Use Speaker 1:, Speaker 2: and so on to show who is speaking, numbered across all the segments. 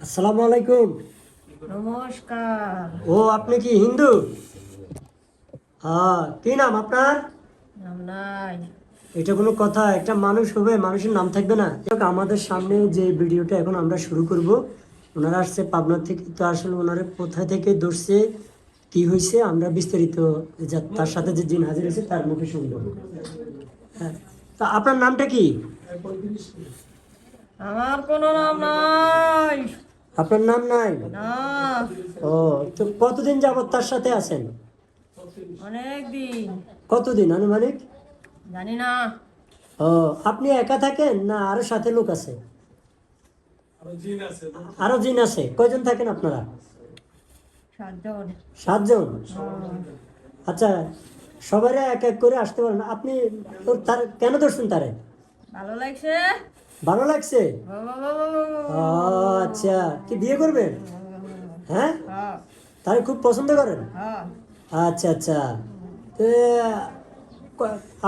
Speaker 1: আসসালামু আলাইকুম।
Speaker 2: নমস্কার।
Speaker 1: ও আপনি কি হিন্দু? হ্যাঁ, কি নাম আপনার?
Speaker 2: নাম নাই।
Speaker 1: এটা কোনো কথা? একটা মানুষ হবে, মানুষের নাম থাকবে না? যাক, আমাদের সামনে যে ভিডিওটা এখন আমরা শুরু করব, ওনারা আসছে পাবনা থেকে। তো আসলে ওনারা কোথা থেকে ধরছে, কি হয়েছে, আমরা বিস্তারিত তার সাথে যে জিন হাজির হয়েছে তার মুখে শুনবো। হ্যাঁ, তা আপনার নামটা কি?
Speaker 2: আমার কোনো নাম নাই।
Speaker 1: আপনার নাম নাই?
Speaker 2: না।
Speaker 1: ও, তো কতদিন যাবত তার সাথে আছেন?
Speaker 2: অনেক দিন।
Speaker 1: কতদিন আনুমানিক?
Speaker 2: জানি না।
Speaker 1: ও, আপনি একা থাকেন না আরো সাথে লোক আছে? আরো জিন আছে। কয়জন থাকেন আপনারা?
Speaker 2: 7 জন।
Speaker 1: 7 জন? আচ্ছা, সবাই এক এক করে আসতে পারেন আপনি? তার কেন ধরছেন তারে?
Speaker 2: ভালো লাগছে।
Speaker 1: ভালো লাগছে? ও,
Speaker 2: হ্যাঁ।
Speaker 1: আচ্ছা, কি বিয়ে করবেন? হ্যাঁ, তারে খুব পছন্দ করেন?
Speaker 2: হ্যাঁ।
Speaker 1: আচ্ছা আচ্ছা। তো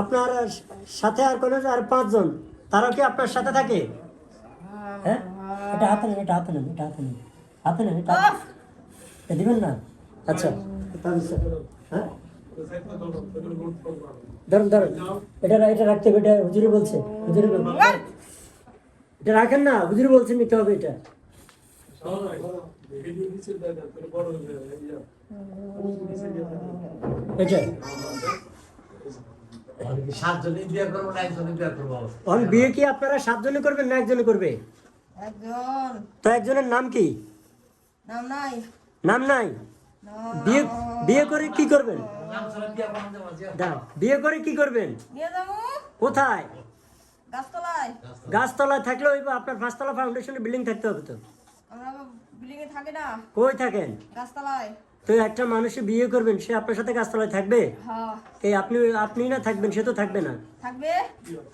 Speaker 1: আপনার সাথে আর কোনো আর 5 জন, তারাও কি আপনার সাথে থাকে? হ্যাঁ, এটা হাতে নেন, এটা হাতে নেন, এটা হাতে নেন, হাতে নেন, এটা দিবেন না? আচ্ছা, হ্যাঁ, ধরুন ধরুন, এটা রাখতে হবে, এটা হুজুরি বলছে, হুজুরি এটা রাখেন না, হুজুরি বলছে নিতে হবে এটা। এটা বিয়ে কি আপনারা 7 জনে করবেন না একজনে করবে?
Speaker 2: একজন।
Speaker 1: তো একজনের নাম কি?
Speaker 2: নাম নাই।
Speaker 1: নাম নাই?
Speaker 2: না।
Speaker 1: বিয়ে বিয়ে করে কি করবেন? বিয়ে করে কি করবেন?
Speaker 2: নিয়ে যাবো
Speaker 1: কোথায়?
Speaker 2: গাছতলায়।
Speaker 1: গাছতলায় থাকলে ওই আপনার 5 তলা ফাউন্ডেশনে বিল্ডিং থাকতে হবে তো।
Speaker 2: আমরা বিল্ডিং এ থাকি না।
Speaker 1: কই থাকেন?
Speaker 2: গাছতলায়।
Speaker 1: তো একটা মানুষে বিয়ে করবেন, সে আপনার সাথে গাছতলায় থাকবে?
Speaker 2: হ্যাঁ।
Speaker 1: এই আপনি আপনি না থাকবেন, সে তো থাকবে না।
Speaker 2: থাকবে।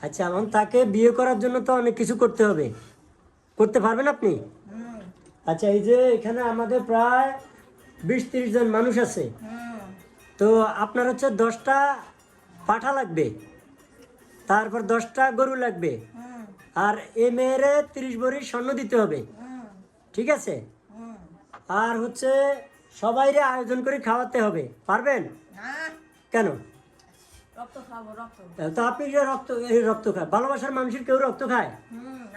Speaker 1: আচ্ছা, এখন তাকে বিয়ে করার জন্য তো অনেক কিছু করতে হবে, করতে পারবেন আপনি?
Speaker 2: হুম।
Speaker 1: আচ্ছা, এই যে এখানে আমাদের প্রায় 20-30 জন মানুষ আছে।
Speaker 2: হুম।
Speaker 1: তো আপনার হচ্ছে 10টা পাঠা লাগবে, তারপর 10টা গরু লাগবে,
Speaker 2: হুম।
Speaker 1: আর এ মেয়েরে 30 ভরি স্বর্ণ দিতে হবে।
Speaker 2: হুম।
Speaker 1: ঠিক আছে?
Speaker 2: হুম।
Speaker 1: আর হচ্ছে সবাইরে আয়োজন করে খাওয়াতে হবে, পারবেন?
Speaker 2: না।
Speaker 1: কেন?
Speaker 2: রক্ত খাবো, রক্ত।
Speaker 1: তো আপনি যে রক্ত খায়, ভালোবাসার মানুষের কেউ রক্ত খায়?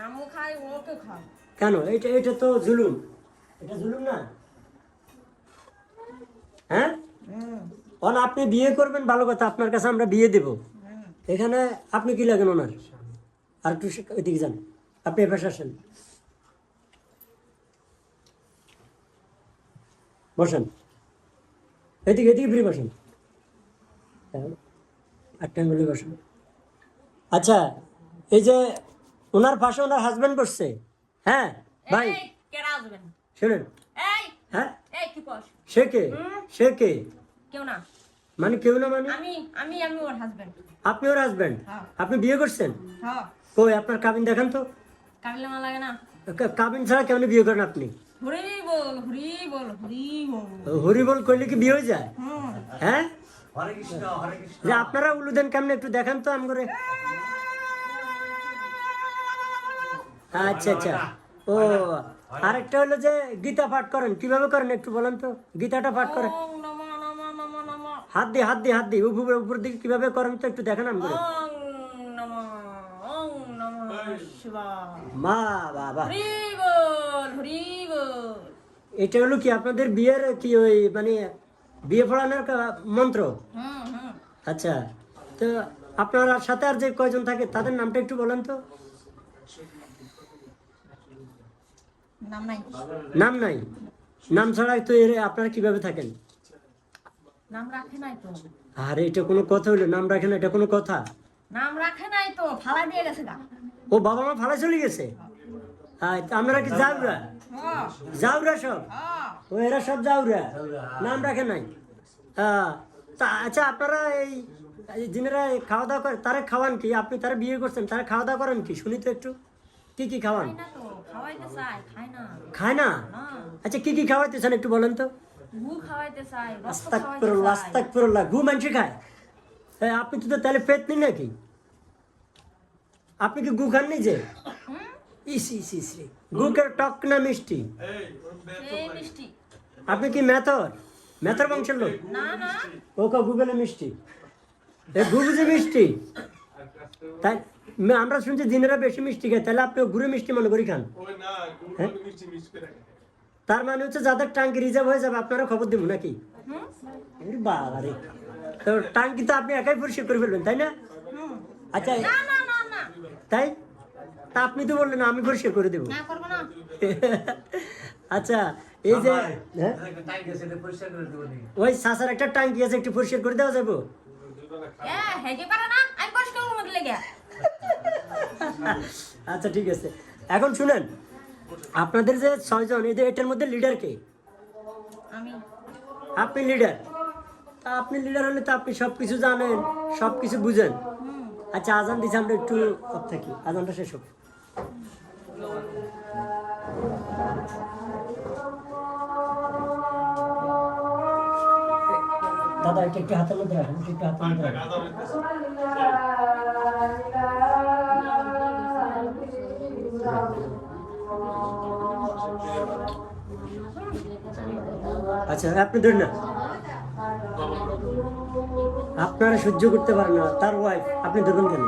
Speaker 2: আমিও খাই, ওকে খাই।
Speaker 1: কেন? এটা এটা তো জুলুম, এটা জুলুম না? হ্যাঁ, আপনি বিয়ে করবেন, ভালো কথা, আপনার কাছে আমরা বিয়ে দেব। এখানে আপনি কি লাগেন ওনার? আর একটু ওইদিকে যান, আপনি এ পাশে আসেন, বসেন, এদিকে এদিকে ফিরে বসেন, একটা মিলে বসেন। আচ্ছা, এই যে ওনার পাশে ওনার হাজবেন্ড বসছে। হ্যাঁ ভাই,
Speaker 2: এই কেডা আসবেন?
Speaker 1: শুনেন।
Speaker 2: এই
Speaker 1: হ্যাঁ,
Speaker 2: এই কি কস?
Speaker 1: সে কে? সে কে?
Speaker 2: কেউ না।
Speaker 1: মানে কেউ না মানে?
Speaker 2: আমি আমি আমি ওর হাজবেন্ড।
Speaker 1: আপনি ওর হাজবেন্ড?
Speaker 2: হ্যাঁ।
Speaker 1: আপনি বিয়ে করছেন?
Speaker 2: হ্যাঁ।
Speaker 1: কই আপনার কাবিন দেখান তো।
Speaker 2: কাবিলে মা লাগে না।
Speaker 1: কাবিন ছাড়া কেমন বিয়ে করেন আপনি?
Speaker 2: হরি বল, হরি বল, হরি বল।
Speaker 1: হরিবল কইলে কি বিয়ে হয়ে যায়?
Speaker 2: হুম।
Speaker 1: হ্যাঁ,
Speaker 3: হরে কৃষ্ণ হরে কৃষ্ণ।
Speaker 1: যে আপনারা উলু দেন কেমন একটু দেখান তো আম করে। আচ্ছা আচ্ছা। ও, আরেকটা হলো যে গীতা পাঠ করেন, কিভাবে করেন একটু বলেন তো, গীতাটা পাঠ করেন।
Speaker 2: ওং নমঃ নমঃ নমঃ নমঃ।
Speaker 1: হাত দিয়ে উপর উপর দিকে কিভাবে করেন তো একটু দেখান আম করে।
Speaker 2: ওং নমঃ শিবায়।
Speaker 1: মা বাবা,
Speaker 2: হরি বল, হরি বল।
Speaker 1: এটা হলো কি আপনাদের বিয়ের কি ওই মানে বিয়ে পড়ানোর মন্ত্র?
Speaker 2: হুম হুম।
Speaker 1: আচ্ছা, তো আপনার সাথে আর যে কয়জন থাকে তাদের নামটা একটু বলেন তো।
Speaker 2: নাম নাই।
Speaker 1: নাম নাই? নাম ছাড়া তো আপনারা কিভাবে থাকেন?
Speaker 2: নাম রাখে নাই তো।
Speaker 1: আরে এটা কোনো কথা হইলো? নাম রাখেন, এটা কোনো কথা?
Speaker 2: নাম রাখে নাই তো, ফালা দিয়ে গেছে গা।
Speaker 1: ও, বাবা মা ফালা চলে গেছে? আপনারা কি যাওরা?
Speaker 2: হ্যাঁ।
Speaker 1: যাওরা সব?
Speaker 2: হ্যাঁ।
Speaker 1: ও, এরা সব যাওরা, নাম রাখে নাই? তা আচ্ছা, আপনারা এই যিনারা খাওয়া দাওয়া করে তারা খাওয়ান কি? আপনি তারা বিয়ে করছেন, তারা খাওয়া দাওয়া করেন কি শুনি তো একটু, কি কি খাওয়ান?
Speaker 2: খাই না তো, খাওয়াইতে চাই, খাই না।
Speaker 1: খায় না?
Speaker 2: না।
Speaker 1: আচ্ছা, কি কি খাওয়াইতেছেন একটু বলেন তো।
Speaker 2: গু খাওয়াইতে চাই, রক্ত খাওয়াইতে
Speaker 1: আস্তাগফিরুল্লাহ,
Speaker 2: চাই।
Speaker 1: আস্তাগফিরুল্লাহ, গু মানুষে খায়? আপনি তো তাহলে পেট নেই নাকি? আপনি কি গু খান নিজে?
Speaker 2: হুম?
Speaker 1: ইস ইস ইস রে, গুকের টক না মিষ্টি?
Speaker 2: এই মিষ্টি।
Speaker 1: আপনি কি মেথর বংশের লোক?
Speaker 2: না না
Speaker 1: ও কা গুগলে মিষ্টি, এ গুবুজি মিষ্টি। তাই আমরা শুনছি দিনেরা বেশি মিষ্টি খায়, তাহলে আপনি গুড়ে মিষ্টি মনে করি খান। হ্যাঁ? তার মানে হচ্ছে যাদের টাঙ্কি রিজার্ভ হয়ে যাবে আপনারা খবর দিব নাকি?
Speaker 2: হুম
Speaker 1: বাবা রে, তো টাঙ্কি তো আপনি একাই পরিষ্কার করে ফেলবেন তাই না?
Speaker 2: হুম
Speaker 1: আচ্ছা
Speaker 2: না না না না
Speaker 1: তাই, তা আপনি তো বললেন আমি পরিষ্কার করে দেবো।
Speaker 2: না করবো না।
Speaker 1: আচ্ছা এই যে হ্যাঁ,
Speaker 3: টাইম গেছে এটা পরিষ্কার করে দেবো নি।
Speaker 1: ওই সাসার একটা টাঙ্কি আছে, একটু পরিষ্কার করে দেওয়া যাবো?
Speaker 2: হেগে পারে না, আমি পরিষ্কার করবো মধ্যে লেগে।
Speaker 1: আচ্ছা ঠিক আছে, এখন শুনেন, আপনাদের যে 6 জন, এটার মধ্যে লিডার কে?
Speaker 2: আমি
Speaker 1: আপনি লিডার। তা আপনি লিডার হলে তো আপনি সব কিছু জানেন, সব কিছু বুঝেন।
Speaker 2: হুম
Speaker 1: আচ্ছা আজান দিচ্ছে, আমরা একটু অফ থাকি, আজানটা শেষ হোক। দাদা এটা একটু হাতের মধ্যে রাখেন, একটু হাতের মধ্যে রাখেন। আচ্ছা আপনি ধরেন না, আপনারা সহ্য করতে পারেন না তার ওয়াইফ, আপনি ধরবেন কেন?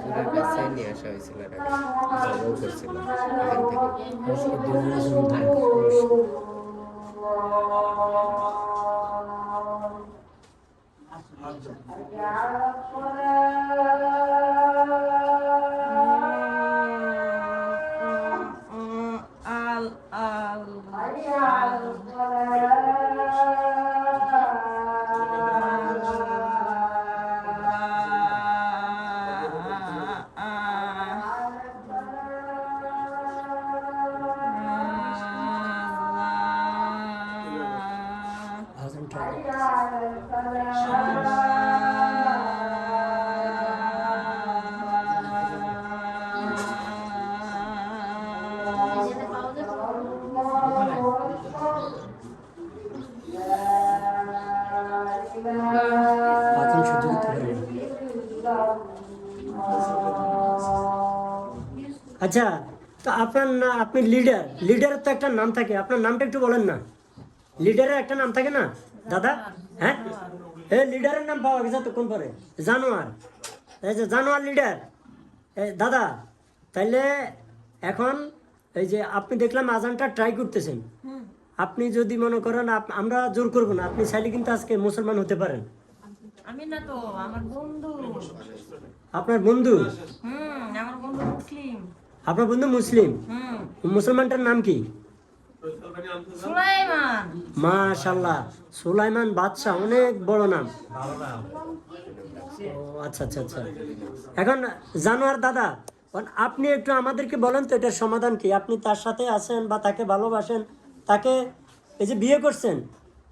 Speaker 4: ওদের কাছে নিয়ে আসা হয়েছিল এটাকে, জবাও করছিল এখান থেকে।
Speaker 2: আল আল
Speaker 1: আজানটা আজান সহ্য করতে পারেন না। আচ্ছা, তো আপনার না, আপনি লিডারের তো একটা নাম থাকে, আপনার নামটা একটু বলেন না। লিডারের একটা নাম থাকে না দাদা? হ্যাঁ, লিডারের নাম পাওয়া গেছে তখন পরে জানোয়ার, এই যে জানোয়ার লিডার। দাদা তাইলে এখন এই যে আপনি দেখলাম আজানটা ট্রাই করতেছেন,
Speaker 2: হুম
Speaker 1: আপনি যদি মনে করেন আমরা জোর করবো না, আপনি চাইলে কিন্তু আজকে মুসলমান হতে পারেন।
Speaker 2: আমি না তো, আমার বন্ধু।
Speaker 1: আপনার বন্ধু?
Speaker 2: আমার বন্ধু মুসলিম।
Speaker 1: আপনার বন্ধু মুসলিম? মুসলমানটার নাম কি?
Speaker 2: সুলাইমান।
Speaker 1: মাশাআল্লাহ, সুলাইমান বাদশাহ, অনেক বড় নাম।
Speaker 3: ভালো না।
Speaker 1: ও আচ্ছা আচ্ছা আচ্ছা। এখন জানোয়ার দাদা, এখন আপনি একটু আমাদেরকে বলেন তো এটার সমাধান কি? আপনি তার সাথে আছেন বা তাকে ভালোবাসেন, তাকে এই যে বিয়ে করছেন,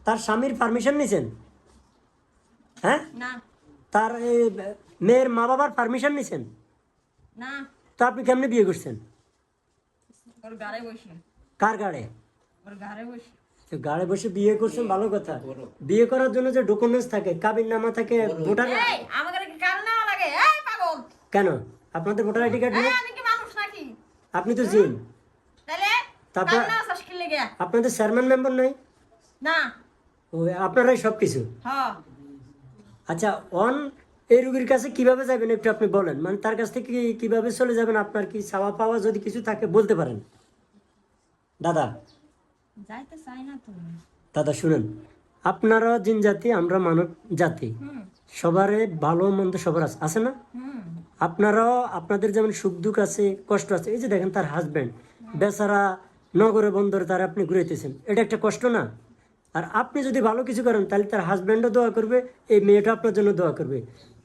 Speaker 1: তার স্বামীর পারমিশন নিছেন? হ্যাঁ,
Speaker 2: না
Speaker 1: তার এই মেয়ের মা বাবার পারমিশন নিছেন?
Speaker 2: না,
Speaker 1: তো আপনি কেমনে বিয়ে করছেন?
Speaker 2: ওর গাড়ে বসে।
Speaker 1: কার গাড়ে?
Speaker 2: ওর গাড়ে বসে।
Speaker 1: তো গাড়ে বসে বিয়ে করছেন, ভালো কথা। বিয়ে করার জন্য যে ডকুমেন্টস থাকে, কাবিননামা থাকে, ভোটার,
Speaker 2: এই আমাকে কি কাল নেওয়া লাগে? এই পাগল।
Speaker 1: কেন আপনাদের ভোটার আইডি কার্ড
Speaker 2: এই
Speaker 1: নেই?
Speaker 2: আমি কি মানুষ নাকি?
Speaker 1: আপনি তো জিন।
Speaker 2: তাহলে
Speaker 1: তারপর
Speaker 2: কাল নেওয়া শাসকি লেগে?
Speaker 1: আপনাদের চেয়ারম্যান মেম্বার নাই?
Speaker 2: না।
Speaker 1: ও আপনারাই সব কিছু।
Speaker 2: হ্যাঁ
Speaker 1: আচ্ছা, এই রুগীর কাছে কিভাবে যাবেন একটু আপনি বলেন, মানে তার কাছ থেকে কিভাবে চলে যাবেন? আপনার কি চাওয়া পাওয়া যদি কিছু থাকে বলতে পারেন দাদা।
Speaker 2: যাইতে চাই না তো।
Speaker 1: দাদা শুনেন, আপনারা জিন জাতি, আমরা মানব জাতি,
Speaker 2: হুম
Speaker 1: সবারে ভালো মন্দ সবার আছে না?
Speaker 2: হুম
Speaker 1: আপনারাও আপনাদের যেমন সুখ দুঃখ আছে, কষ্ট আছে। এই যে দেখেন তার হাজবেন্ড বেচারা নগরে বন্দরে, তার আপনি ঘুরাইতেছেন, এটা একটা কষ্ট না? আর আপনি যদি ভালো কিছু করেন তাহলে তার হাজব্যান্ডও দোয়া করবে, এই মেয়েটা আপনার জন্য দোয়া করবে।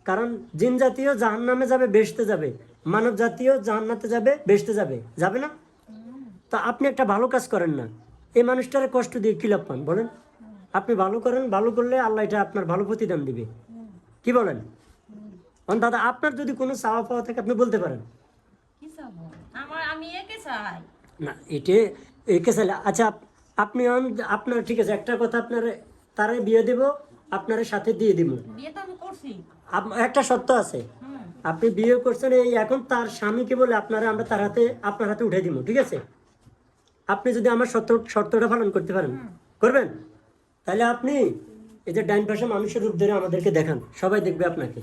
Speaker 1: কারণ জিন জাতীয় জাহান্নামে যাবে, বেহেশতে যাবে, মানব জাতীয় জাহান্নাতে যাবে, বেহেশতে যাবে, যাবে না? তা আপনি একটা ভালো কাজ করেন না, এই মানুষটার কষ্ট দিয়ে কি লাভ পান বলেন? আপনি ভালো করেন, ভালো করলে আল্লাহ এটা আপনার ভালো প্রতিদান দিবে। কি বলেন? দাদা আপনার যদি কোনো চাওয়া পাওয়া থাকে আপনি বলতে পারেন।
Speaker 2: কি চাবো? আমি একে চাই।
Speaker 1: না একে চাইলে আচ্ছা, আপনি আপনার ঠিক আছে, একটা কথা, আপনার তারে বিয়ে দেব, আপনার সাথে দিয়ে দিব,
Speaker 2: বিয়ে তো আমি করছি।
Speaker 1: একটা শর্ত আছে,
Speaker 2: হুম
Speaker 1: আপনি বিয়ে করছেন এই এখন তার স্বামীকে বলে আমরা আপনার হাতে উঠে দিব, ঠিক আছে? আপনি যদি আমার শর্তটা পালন করতে পারেন, করবেন, তাহলে আপনি এই যে ডাইন পাশে মানুষের রূপ ধরে আমাদেরকে দেখান, সবাই দেখবে আপনাকে।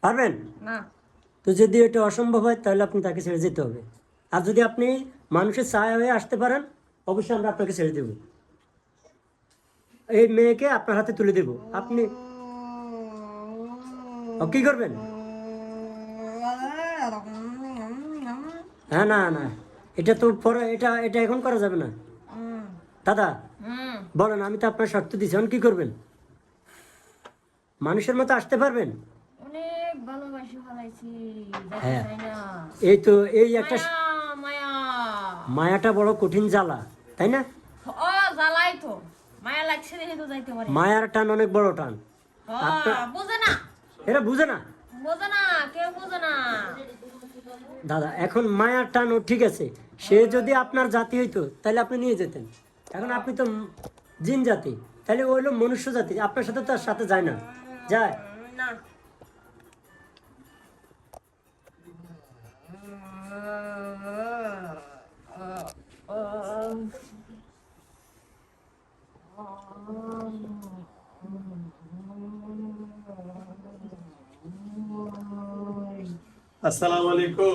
Speaker 1: পারবেন?
Speaker 2: না।
Speaker 1: তো যদি এটা অসম্ভব হয় তাহলে আপনি তাকে ছেড়ে যেতে হবে। আর যদি আপনি মানুষের ছায়া হয়ে আসতে পারেন, অবশ্যই আমরা আপনাকে ছেড়ে দেব। এই মেয়েকে আপনার হাতে তুলে দেব। আপনি কি করবেন? হ্যাঁ, না না, এটা তো পরে, এটা এটা এখন করা যাবে না দাদা। বলেন, আমি তো আপনার শর্ত দিচ্ছি, এখন কি করবেন? মানুষের মতো আসতে পারবেন?
Speaker 2: অনেক ভালোবাসি ফেলাইছি, যাইতে
Speaker 1: হ্যাঁ।
Speaker 2: চাই না।
Speaker 1: এই তো এই একটা
Speaker 2: মায়া, মায়া।
Speaker 1: মায়াটা বড় কঠিন জ্বালা, তাই না?
Speaker 2: ও জ্বালাই তো, মায়া লাগছে দেখে তো যাইতে পারি।
Speaker 1: মায়ার টান অনেক বড় টান।
Speaker 2: বুঝে না,
Speaker 1: এরা বুঝে না
Speaker 2: বোঝে না, কেউ বোঝে না।
Speaker 1: দাদা। এখন মায়ার টান ও ঠিক আছে, সে যদি আপনার জাতি হইতো তাহলে আপনি নিয়ে যেতেন। এখন আপনি তো জিন জাতি, তাহলে ওই হলো মনুষ্য জাতি, আপনার সাথে তার সাথে যায় না, যায়
Speaker 2: না।
Speaker 5: আসসালামু আলাইকুম।